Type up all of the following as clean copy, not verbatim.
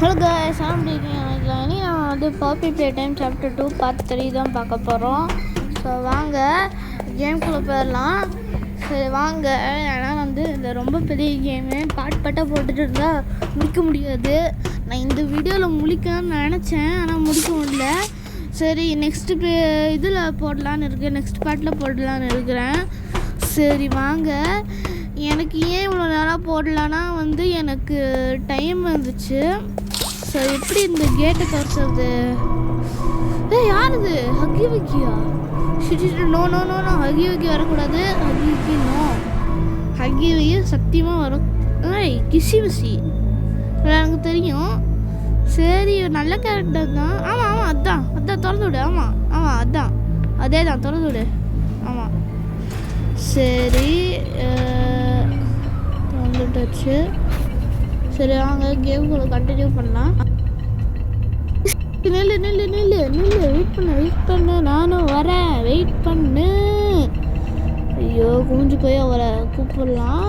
Hello guys, எப்படி இருக்கீங்க? நான் வந்து பாப்பி ப்ளே டைம் சாப்டர் 2 பார்ட் 3 தான் பார்க்க போகிறோம். ஸோ வாங்க கேம்குள்ளே போயிடலாம். சரி வாங்க. ஏன்னா வந்து இந்த ரொம்ப பெரிய கேமு பாட்டாக போட்டுட்டு இருந்தால் முடிக்க முடியாது. நான் இந்த வீடியோவில் முடிக்கணும்னு நினச்சேன், ஆனால் முடிக்க முடியல. சரி நெக்ஸ்ட்டு இதில் போடலான்னு இருக்கேன், நெக்ஸ்ட் பார்ட்டில் போடலான்னு இருக்கிறேன். சரி வாங்க. எனக்கு ஏன் இவ்வளோ நேரம் போடலான்னா வந்து எனக்கு டைம் வந்துச்சு. ஸோ எப்படி இந்த கேட்டை திறக்கிறது? யார் இது? Hakki வக்கியா? No no no no, Hakki வக்கி வரக்கூடாது. ஹக்கி வக்கி நோ, ஹக்கி வைய சத்தியமாக வரும். கிசி விசி எனக்கு தெரியும். சரி நல்ல கேரக்டர் தான். ஆமாம் ஆமாம், அதான் அதான் திறந்து விடு. ஆமாம் ஆமாம் அதான், அதே தான் திறந்து விடு. ஆமாம் சரி வந்துட்டாச்சு. சரி வாங்க கேம்குள்ளே கண்டினியூ பண்ணலாம். நில்லு நில்லு நில்லு நில்லு, வெயிட் பண்ணு நானும் வரேன், வெயிட் பண்ணு. ஐயோ குஞ்சு போய் அவரை கூப்பிடலாம்.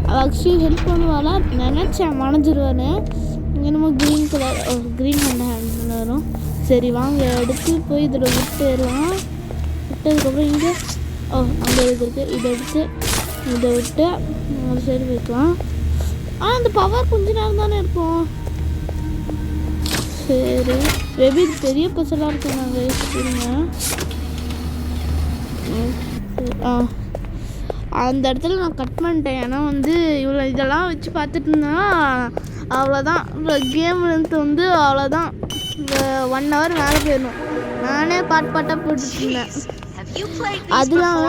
அவள் ஆக்சுவலி ஹெல்ப் பண்ணுவாளா நினச்சேன், மறைஞ்சிருவான்னு. என்னமோ க்ரீன் கலர் க்ரீன் பண்ண வரும். சரி வாங்க எடுத்து போய் இதில் விட்டுடலாம். விட்டதுக்கப்புறம் இங்கே அங்கே இருக்குது, இதை எடுத்து இதை விட்டு ஒரு சைடு வைக்கலாம். அந்த பவர் கொஞ்ச நேரம் தானே இருக்கும். சரி மேபி பெரிய பசலாக இருக்கும். நாங்கள் இருங்க அந்த இடத்துல நான் கட் பண்ணிட்டேன். ஏன்னா வந்து இவ்வளோ இதெல்லாம் வச்சு பார்த்துட்டு இருந்தா அவ்வளோதான், கேம் வந்து அவ்வளோதான். இந்த 1 hour மேலே போயிடணும். நானே பாட்டாக போட்டுட்டு இருந்தேன். அதனால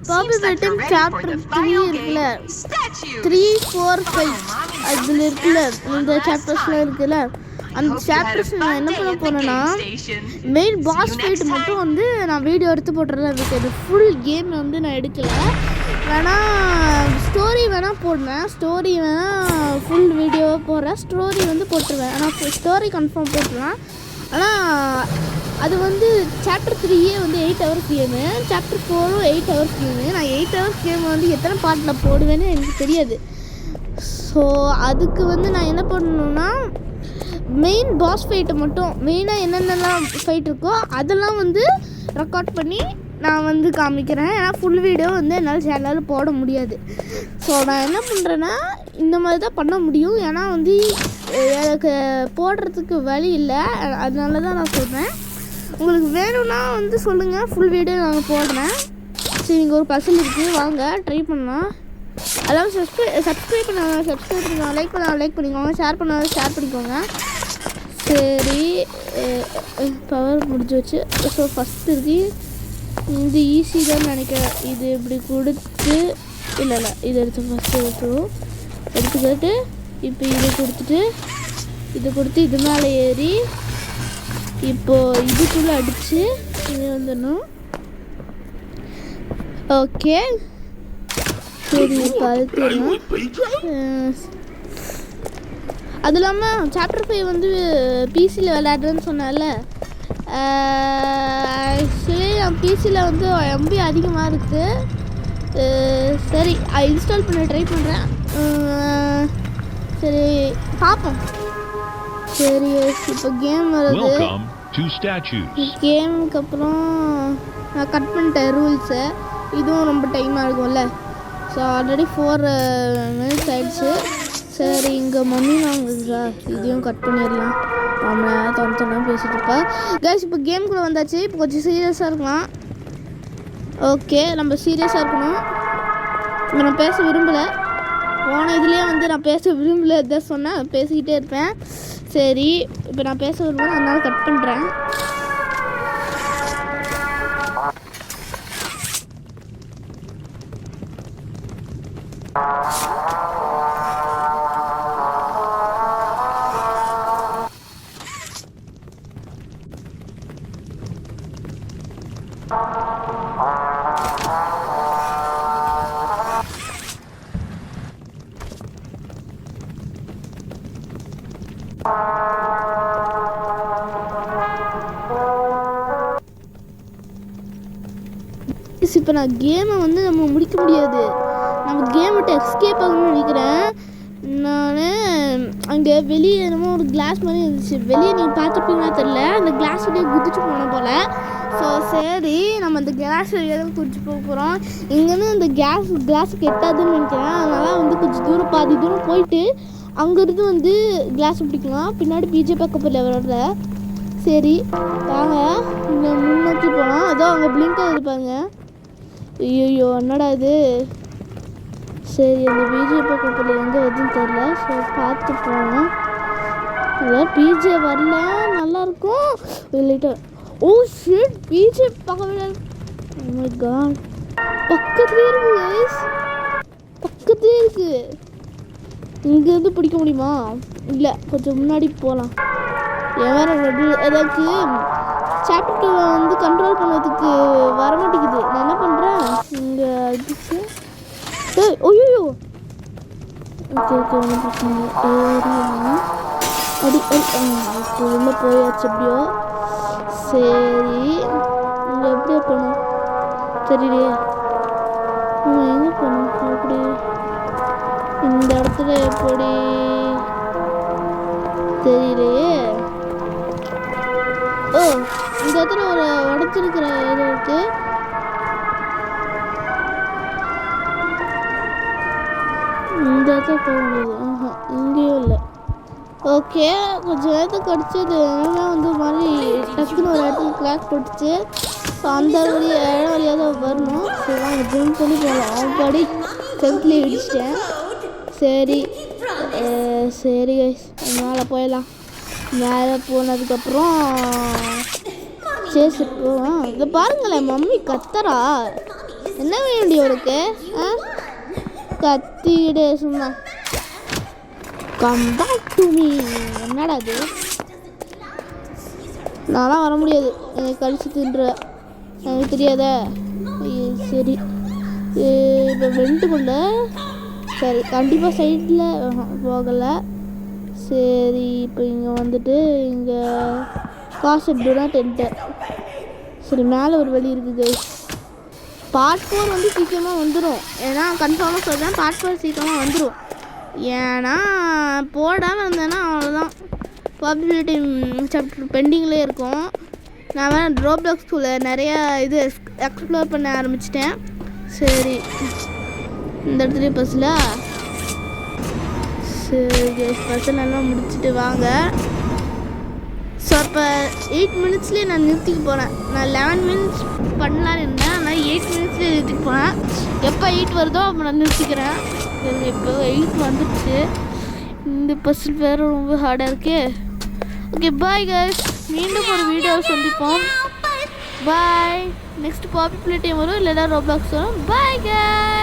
பாப்பி ப்ளே டைம் சாப்டர் 3 இருக்குல்ல, 3, 4, 5 அதில் இருக்குல்ல, இந்த சாப்டர்ஸ்லாம் இருக்குல்ல, அந்த சாப்டர்ஸ் நான் என்ன பண்ண போனேன்னா மெயின் பாஸ் ஃபைட் மட்டும் வந்து நான் வீடியோ எடுத்து போட்டுறதா இருக்குது. ஃபுல் கேம் வந்து நான் எடுக்கலை. வேணால் ஸ்டோரி வேணால் போடுவேன், ஸ்டோரி வேணால் ஃபுல் வீடியோவாக போடுறேன், ஸ்டோரி வந்து போட்டுருவேன். ஆனால் ஸ்டோரி கன்ஃபார்ம் போட்டுருவேன். ஆனால் அது வந்து சாப்டர் 3 வந்து 8 hours game, chapter 4 8 hours game. நான் 8 hours கேம் வந்து எத்தனை பார்ட்டில் போடுவேன்னு எனக்கு தெரியாது. ஸோ அதுக்கு வந்து நான் என்ன பண்ணணுன்னா மெயின் பாஸ் ஃபைட்டை மட்டும், மெயினாக என்னென்னலாம் ஃபைட் இருக்கோ அதெல்லாம் வந்து ரெக்கார்ட் பண்ணி நான் வந்து காமிக்கிறேன். ஏன்னா ஃபுல் வீடியோ வந்து என்னால் சேனலில் போட முடியாது. ஸோ நான் என்ன பண்ணுறேன்னா இந்த மாதிரி தான் பண்ண முடியும். ஏன்னா வந்து எனக்கு போடுறதுக்கு வழி இல்லை, அதனால தான் நான் சொல்கிறேன். உங்களுக்கு வேணும்னா வந்து சொல்லுங்கள், ஃபுல் வீடியோ நாங்கள் போடுறேன். சரி இங்கே ஒரு பசல் இருக்குது, வாங்க ட்ரை பண்ணலாம். அதாவது சப்ஸ்கிரைப் பண்ணுங்க, லைக் பண்ணிக்கோங்க, ஷேர் பண்ணிக்கோங்க. சரி பவர் முடிஞ்சு வச்சு. ஸோ ஃபஸ்ட்டு இருக்கு இது ஈஸி தான் நினைக்கிறேன். இது இப்படி கொடுத்து இல்லை இதை எடுத்து ஃபஸ்ட்டு எடுத்துக்கிட்டு இப்போ இதை கொடுத்து இது மேலே ஏறி இப்போது இதுக்குள்ளே அடித்து இது வந்துடணும். ஓகே சரி இப்போ அழுத்திடணும். அது இல்லாமல் சாப்டர் 5 வந்து பிசியில் விளையாடுறேன்னு சொன்னால, ஆக்சுவலி நான் பிசியில் வந்து எம்பி அதிகமாக இருக்குது. சரி இன்ஸ்டால் பண்ண ட்ரை பண்ணுறேன். சரி பார்ப்போம். சரி இப்போ கேம் வருது. கேமுக்கு அப்புறம் நான் கட் பண்ணிட்டேன் ரூல்ஸை. இதுவும் ரொம்ப டைமாக இருக்கும்ல. ஸோ ஆல்ரெடி 4 minutes ஆகிடுச்சு. சரி இங்கே மம்மி வாங்குதா, இதையும் கட் பண்ணிடலாம். நம்ம தொண்ணா பேசிகிட்டு இருப்பா. கேஸ் இப்போ கேமுக்குள்ளே வந்தாச்சு. இப்போ கொஞ்சம் சீரியஸாக இருக்கலாம். ஓகே நம்ம சீரியஸாக இருக்கணும். இப்போ நான் பேச விரும்பலை, போன இதுலேயே வந்து நான் பேச விரும்பலை இதான் சொன்னேன், பேசிக்கிட்டே இருப்பேன். சரி இப்போ நான் பேச விரும்புகிறேன், அதனால கட் பண்ணுறேன். இப்போ நான் கேமை வந்து நம்ம முடிக்க முடியாது. நம்ம கேம் விட்டு எஸ்கேப் ஆகணும்னு நினைக்கிறேன். நான் அங்கே வெளியே என்னமோ ஒரு கிளாஸ் மாதிரி இருந்துச்சு. வெளியே நீங்கள் பார்த்துருப்பீங்கன்னா தெரில, அந்த கிளாஸ் வெளியே குதிச்சு போன போல். ஸோ சரி, நம்ம அந்த கிளாஸ் வெளியே தான் குதிச்சு போக போகிறோம். இங்கேருந்து அந்த கிளாஸுக்கு எட்டாதுன்னு நினைக்கிறேன். அதனால் வந்து கொஞ்சம் தூரம் பாதி தூரம் போயிட்டு அங்கேருந்து வந்து கிளாஸ் பிடிக்கலாம். பின்னாடி பிஜே பார்க்க போகல அவரோட. சரி வாங்க, இங்கே முன்னோக்கி போகலாம். அதோ அங்கே பிளிங்காக இருப்பாங்க. ஐயோ என்னடா இது. சரி, அந்த பிஜே பக்கத்தில் எங்கே வருதுன்னு தெரில. ஸோ பார்த்து போகலாம். இல்லை பிஜே வரல, நல்லாயிருக்கும் இல்லைட்டா. ஓ ஷிட், பிஜே பக்கத்தில். ஓ மை காட், பக்கத்துலேயே இருக்கு கைஸ், பக்கத்துலேயே இருக்கு. இங்கேருந்து பிடிக்க முடியுமா? இல்லை, கொஞ்சம் முன்னாடி போகலாம். எனக்கு சாப்டர் 2 வந்து கண்ட்ரோல் பண்ணதுக்கு வரமாட்டேங்குது. நான் என்ன பண்ணுறேன் இங்கே அதுக்கு ஐயோ. ஓகே ஒன்றும் பிரச்சனை இல்லை. அடி உள்ளே போயாச்சு எப்படியோ. சரி, இங்கே எப்படியே போகணும் தெரியலையே. எங்கே போகணும்? எப்படி இந்த இடத்துல எப்படி தெரியலையே. ஓ, இந்த இடத்துல ஒரு உடச்சிருக்கிற இது இருக்கு. இந்த இடத்துல போக முடியுது. இங்கேயும் இல்லை. ஓகே, கொஞ்சம் நேரத்துக்கு கிடச்சது. ஏன்னா வந்து மாதிரி டக்குன்னு ஒரு இடத்துல கிளாஸ் போட்டுச்சு. ஸோ அந்த இடம் வழியாக தான் வரணும். சரி வாங்க ஜூம் பண்ணி போகலாம். அவன்படி செவத்துலேயே இடிச்சிட்டேன். சரி சரி கைஸ், மேலே போயிடலாம். மேலே போனதுக்கப்புறம் சரி போவோம். இதை பாருங்களேன், மம்மி கத்துறா. என்ன வேண்டி உனக்கு? கத்திடு சும்மா. Come back to me. என்னடா அது? நான்லாம் வர முடியாது, எனக்கு கழிச்சு தின்ற. எனக்கு தெரியாத. சரி, இப்போ வெண்டுக்குள்ள. சரி, கண்டிப்பாக சைடில் போகலை. சரி, இப்போ இங்கே வந்துட்டு இங்கே காசு எப்படின்னா 10. சரி, மேலே ஒரு வழி இருக்குது. பார்ட் 4 வந்து சீக்கிரமாக வந்துடும். ஏன்னா கன்ஃபார்மாக சொல்கிறேன், பார்ட் 4 சீக்கிரமாக வந்துடும். ஏன்னா போடாமல் இருந்தேன்னா அவ்வளோதான், பாப்புலேட்டி சாப்டர் பெண்டிங்லேயே இருக்கும். நான் வேணால் ரோப்ளாக்ஸ்குள்ளே நிறையா இது எக்ஸ்ப்ளோர் பண்ண ஆரம்பிச்சிட்டேன். சரி, இந்த இடத்துல பஸ்ஸில். சரி, பஸ்ஸில் எல்லாம் முடிச்சுட்டு வாங்க. ஸோ இப்போ 8 மினிட்ஸ்லேயே நான் நிறுத்திக்க போகிறேன். நான் 11 மினிட்ஸ் பண்ணலான்னு இருந்தேன், ஆனால் 8 மினிட்ஸ்லேயே நிறுத்திக்க போகிறேன். எப்போ 8 வருதோ அப்போ நான் நிறுத்திக்கிறேன். இப்போ 8 வந்துடுச்சு. இந்த பஸ்ஸில் வேறு ரொம்ப ஹார்டாக இருக்கே. ஓகே பாய் கைஸ், மீண்டும் ஒரு வீடியோவை சந்திப்போம். பாய். நெக்ஸ்ட் பாப்புலேட்டி வரும், இல்லைனா ரோப்ளாக்ஸ் வரும். Bye guys.